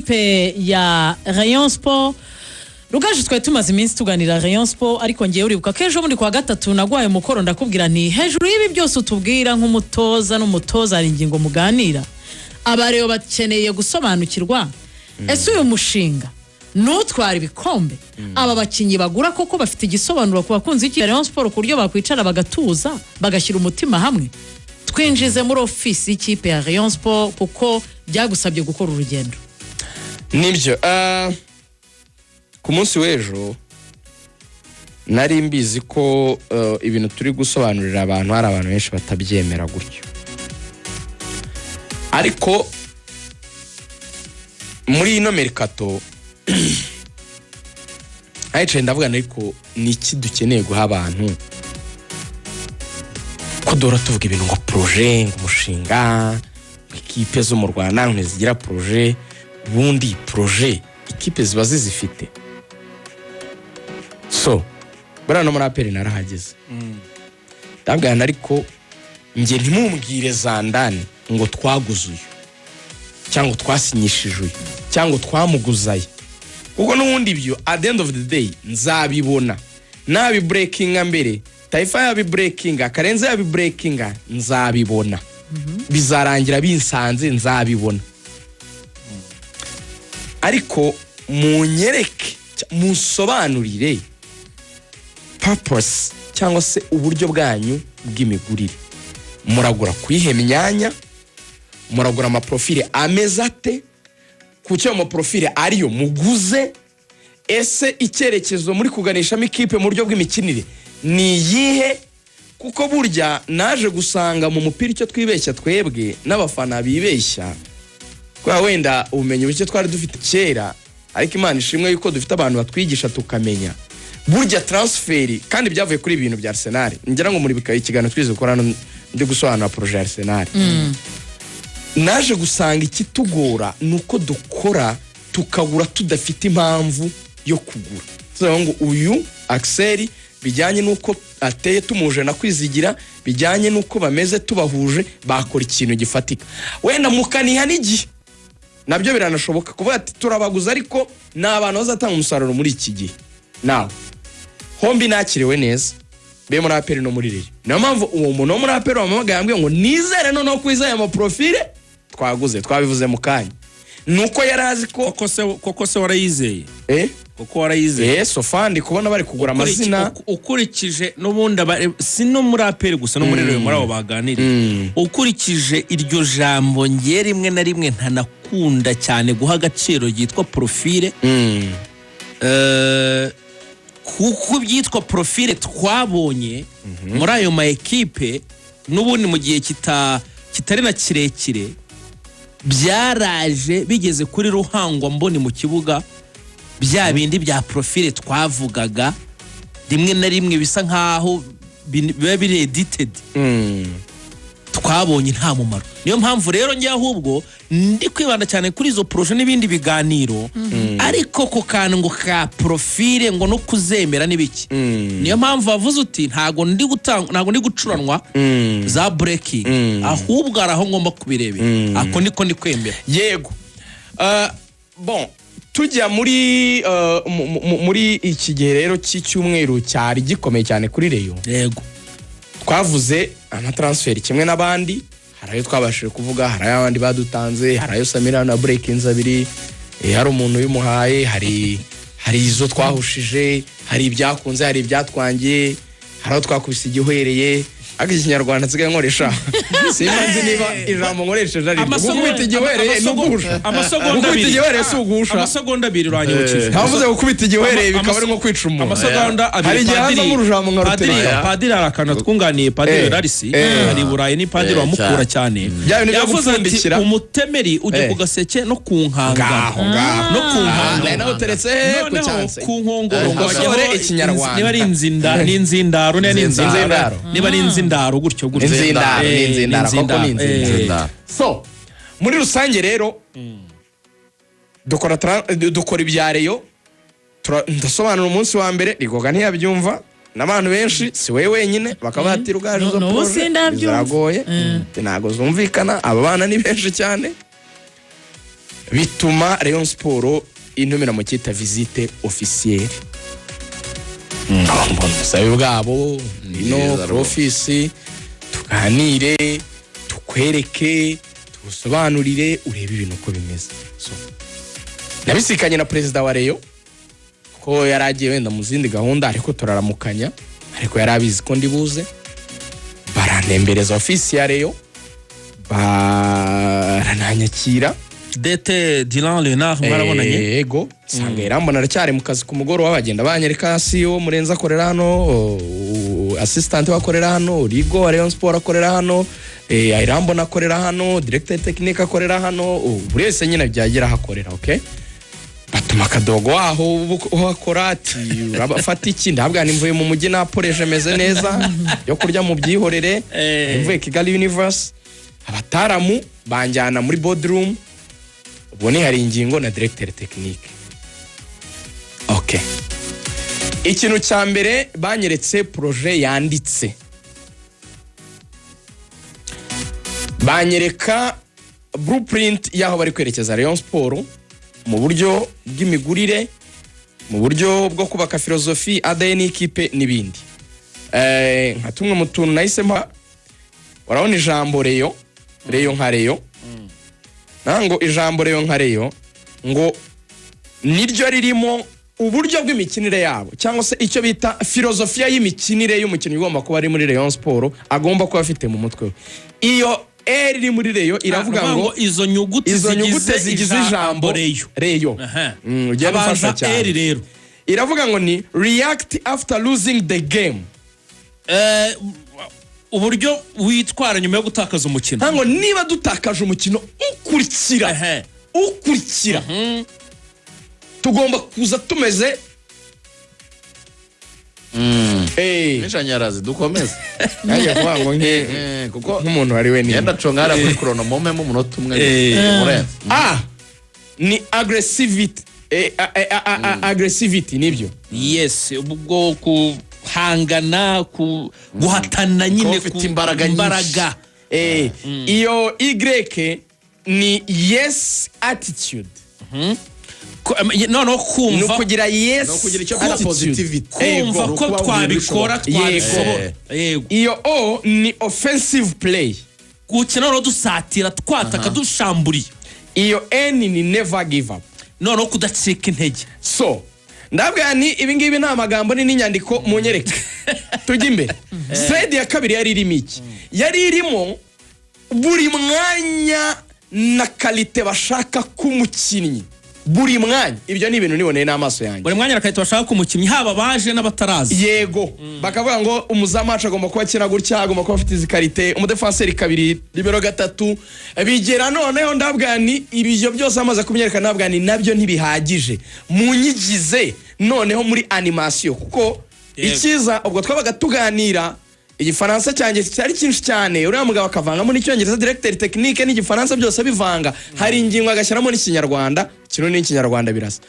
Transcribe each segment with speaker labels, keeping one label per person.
Speaker 1: ekipe ya Rayon Sport. Rugaje twari tumaze iminsi tuganira Rayon Sport, ariko ngiye uribuka kejo muri kwa gatatu nagwaye umukoro ndakubwira nti hejuru y'ibi byose utubwira nk'umutoza n'umutoza ari ingingo muganira abareo bakeneye gusobanukirwa. Ese uyu mushinga nutwara ibikombe aba bakinyi bagura koko bafite igisobanuro ku bakunzi y'iki Rayon Sport ku buryo bakwicara bagatuza bagashyira umutima hamwe. Twinjize muri ofisi y'ikipe ya Rayon Sport kuko byagusabye gukora urugendo.
Speaker 2: Nibyo ku munsi w'ejo nari mbizi ko ibintu turi gusobanurira abantu hari abantu benshi batabyemera gutyo, ariko muri ino merikato ayicaye ndavuga ariko ni iki dukeneye guha abantu ko dora tuvuga ibintu ngo projet, ngo umushinga, ikipe zo mu Rwanda ntizigira projet. Bundi projet ikipe ziba zifite. So bura no muri aperi narahageze ndabwana, ariko nge ntimumbwire zandani ngo twaguzuye cyangwa twasinyishije cyangwa twamuguzaye, kuko n'ubundi byo at the end of the day nzabibona. Nabi breaking mbere Taifa yabi breaking, Karenze yabi breaking, nzabibona. Bizarangira binsanze nzabibona. Ariko munyereke musobanurire purpose cyangwa se uburyo bwanyu bw'imigurire. Muragura kwihe myanya, muragura ama profile ameze ate, kucyo ama profile ariyo muguze. Ese icyerekezo muri kuganishamo ikipe mu buryo bw'imikinire ni yihe? Kuko burya naje gusanga mu mupira icyo twibeshya twebwe n'abafana bibeshya, kwa wenda ubumenyi buke twari dufite kera, ariko Imana ishimwe yuko dufite abantu batwigisha tukamenya. Burya transferi kandi byavuye kuri ibintu bya Arsenal. Ngira ngo muri bikaye ikiganiro twize gukora ndi gusobanura projet Arsenal. Naje gusanga ikitugora nuko dukora tukagura tudafite impamvu yo kugura. So ngo uyu Axel bijyanye nuko ateye tumuje na kwizigira, bijyanye nuko bameze tubahuje, bakora ikintu gifatika. Wenda mukaniha n'igihe nabyo biranashoboka kuvuga ati turabaguza ariko n'abantu bazatanga umusaruro muri iki gihe. Nawe hombi nakiriwe neza be muri aperi no muri riri. Niyo mpamvu uwo muntu wo muri aperi wamagambye ngo nizere no kwizaya ama profile twaguze, twabivuze mu kanya. Nuko yarazi ko
Speaker 3: koko se warayizeye koko warayizeye
Speaker 2: Sofandi kubona bari kugura amazina
Speaker 3: ukurikije n'ubundi sino muri aperi gusa no muri rero muri abo baganiriye. Ukurikije iryo jambo ngiye rimwe na rimwe ntanakunda cyane guha agaciro yitwa profile. Kuko byitwa profile twabonye muri ayo ma ekipe n'ubundi mu gihe kitari na kirekire byaraje bigeze kuri Ruhangwa mboni mu kibuga, bya bindi bya profile twavugaga rimwe na rimwe bisa nkaho biba biri edited. Twabonye nta mumaro. Niyo mpamvu rero njye ahubwo ndi kwibanda cyane kuri izo projet n'ibindi biganiro, ariko ko kantu ngo ka profile ngo no kuzemera n'ibiki. Niyo mpamvu bavuze uti ntago ndi gucuranwa za breaking, ahubwo araho ngomba kubirebe. Ako niko ndi kwemera.
Speaker 2: Yego bon tujya muri iki gihe rero cy'icyumweru cyari gikomeye cyane kuri Rayon.
Speaker 3: Yego
Speaker 2: twavuze ama transfer kimwe n'abandi, hari ayo twabashije kuvuga, hari abandi badutanze, hari ayo Samira na breakings abiri, hari umuntu yumuhaye, hari izo twahushije, hari ibyakunze, hari ibyatwangiye, hari aho twakubise igihwereye. Agi Kinyarwanda nsigaye nkoresha simanzi niba ijambo nkoresheje ari gukubita igihwereye n'ugusha.
Speaker 3: Amasegonda
Speaker 2: abiri igihwereye s'ugusha.
Speaker 3: Amasegonda abiri uranyibukije.
Speaker 2: Ntavuze gukubita igihwereye bikaba ari nko kwica umuntu.
Speaker 3: Amasegonda abiri.
Speaker 2: Hari igihaza mu rujambo nka rutera.
Speaker 3: Padiri arakana twunganiye Padiri Larisi ari Burayi ni Padiri wamukura cyane. Yavuze ati umutemeri ujye kugaseke no kunkanga. No kunkanga
Speaker 2: naho teretse ku cyanse.
Speaker 3: Ku nkongoro
Speaker 2: ngosore ikinyarwanda.
Speaker 3: Niba ari inzinda n'inzindaro niba ari inzindaro gutyo gutyo.
Speaker 2: Inzindaro koko ni inzindaro. So muri rusange rero dukora ibyareyo ndasobanura umunsi wa mbere Rigoga ntiyabyumva n'abantu benshi, si wewe wenyine bakaba bati Rugaje zo projet ziragoye ntago zumvikana, aba bana ni benshi cyane. bituma Rayon Sport intumira mu cyita visite officielle mbona ubusabe bwabo no office tuganire tukwereke tugusobanurire urebe ibintu uko bimeze. So nabisikanye na perezida wa Rayon ko yaragiye wenda mu zindi gahunda ariko turaramukanya, ariko yarabizi ko ndibuze, barantembereza office ya Rayon barananyakira.
Speaker 3: Dete Dylan Leonard mwarabonanye?
Speaker 2: Yego, sanga irambona aracyari mu kazi ku mugoroba, bagenda banyereka CEO Murenzi akorera hano, assistant wakorera hano, Rigo wa Rayon Sport akorera hano, irambona akorera hano, director technique akorera hano, buri wese nyine byagira hakorera. Okay, batuma kadogo aho ukora ati urabafata iki, ndabwa nimvuye mu mujyi naporeje meze neza yo kurya mu byihorere, imvuye Kigali Universe, abataramu banjyana muri boardroom, ubwo ni hari ingingo na directeur technique. Okay, ikintu cya mbere banyeretse projet yanditse, banyereka blueprint yaho bari kwerekeza Rayon Sport mu buryo bw'imigurire, mu buryo bwo kubaka filozofi, ADN ikipe n'ibindi. Nka tumwe mu tuntu nahisemo, warabona ijambo Rayon nka Rayon, nango ijambo Rayon nka Rayon ngo niryo ririmo uburyo bw'imikinire yabo, cyangwa se icyo bita filozofiya y'imikinire y'umukinnyi ugomba kuba ari muri Rayon Sport agomba kuba afite mu mutwe. Iyo iri muri Rayon iravuga ngo
Speaker 3: izo nyuguti
Speaker 2: zigize ijambo Rayon. Ugenda ufasha cyane.
Speaker 3: Rero
Speaker 2: iravuga ngo ni react after losing the game.
Speaker 3: Uburyo witwara nyuma yo gutakaza umukino.
Speaker 2: Ntango niba dutakaje umukino ukurikira tugomba kuza tumeze
Speaker 4: Mishanyarazi dukomeze.
Speaker 2: Nanjye kuvuga ngo
Speaker 4: kuko
Speaker 2: nk'umuntu wari we ni
Speaker 4: yenda congara kuri chronomome mu munota umwe.
Speaker 2: Ni aggressivity nibyo.
Speaker 3: Yes, ubwo kuhangana, guhatana nyine
Speaker 4: ku imbaraga.
Speaker 2: Iyo Y ni yes attitude.
Speaker 3: No kumva,
Speaker 2: no kugira yes,
Speaker 4: no kugira icyo bita positivity,
Speaker 3: kumva ko twabikora twabishobora.
Speaker 2: Iyo O ni offensive play,
Speaker 3: gukina no dusatira twataka dushamburiye.
Speaker 2: Iyo N ni never give up,
Speaker 3: no kudacika intege.
Speaker 2: So ndabwa ni ibingibi nta magambo ni n'inyandiko munyereka. Tujye imbere. Slide ya kabiri yari irimo iki? Yari irimo buri mwanya na kalite bashaka kumukinnyi, buri mwanya. Ibyo ni ibintu niboneye n'amaso yanjye.
Speaker 3: Buri mwanya rakahita bashaka kumukinnyi, haba baje n'abatarazi.
Speaker 2: Yego, bakavuga ngo umuzamu wacu agomba kuba akina gutya, agomba kuba afite izi kalite, umudefenseri kabiri, libero gatatu. Bigera noneho ndabwa ni ibyo byose amaze kumyereka, ndabwa ni nabyo ntibihagije. Munyigize noneho muri animation, kuko ikiza ubwo twabaga tuganira igifaransa cyanjye cyari cyinshi cyane, uriya mugabo akavangamo n'icyongereza, directeur technique n'igifaransa byose bivanga, hari ingingo agashyiramo n'ikinyarwanda, kino n'ikinyarwanda birasa.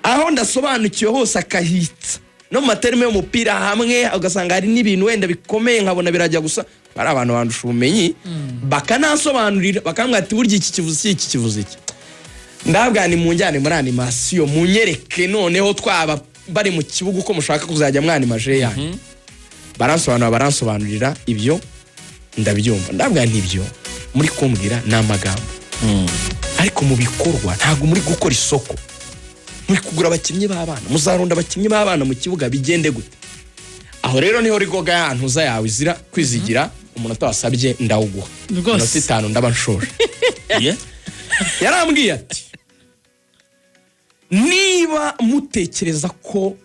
Speaker 2: Aho ndasobanukiwe hose akahitsa no materime y'umupira hamwe, ugasanga hari n'ibintu wenda bikomeye nkabona birajya gusa, bari abantu bandusha ubumenyi bakanasobanurira, bakambwira ati burya iki kivuze iki. Ndabwa ni munjyane muri animation, munyereke noneho twaba bari mu kibuga uko mushaka kuzajya mwanimaje yanyu. Baransobanurira ibyo ndabyumva, ndabwa nibyo muri kumbwira n'amagambo, ariko mu bikorwa ntago muri gukora isoko, muri kugura abakinnyi b'abana, muzarunda abakinnyi b'abana mu kibuga, bigende gute? Aho rero niho rigoga yantu za yawe izira kwizigira, umunota wasabye ndawuguha, umunota 5 ndaba nshoje. Yarambwiye ati niba mutekereza ko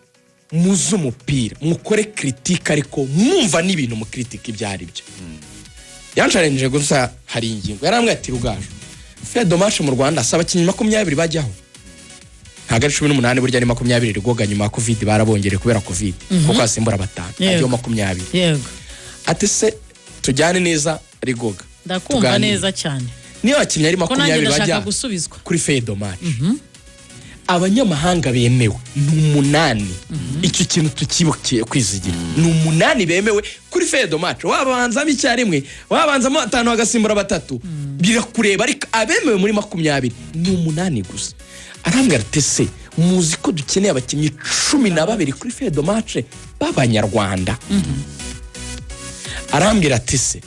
Speaker 2: muzi umupira mukore critique, ariko mwumva n'ibintu mu critique ibyari byo. Yanchallenge gusa hari ingingo yarambwiye ati Rugaju, fait de match mu Rwanda asaba abakinnyi 20 bajyaho, ntago 18 burya ni 20 rigoga nyuma ya covid, barabongereye kubera covid kuko asimbura batanu ajyo 20.
Speaker 1: Yego,
Speaker 2: ati se tujyane neza rigoga,
Speaker 1: ndakumva neza cyane.
Speaker 2: Niyo abakinnyi ari 20 bajya kuri fait de match, abanyamahanga bemewe ni 8. Icyo kintu tukibukiye kwizigira, ni 8 bemewe kuri fait de match. Wabanzamo icyarimwe, wabanzamo 5 bagasimbura 3, birakureba ariko abemewe muri 20 ni 8 gusa. Arambwira ati se muzi ko dukeneye abakinnyi 12 kuri fedo match b'abanyarwanda. Arambwira ati se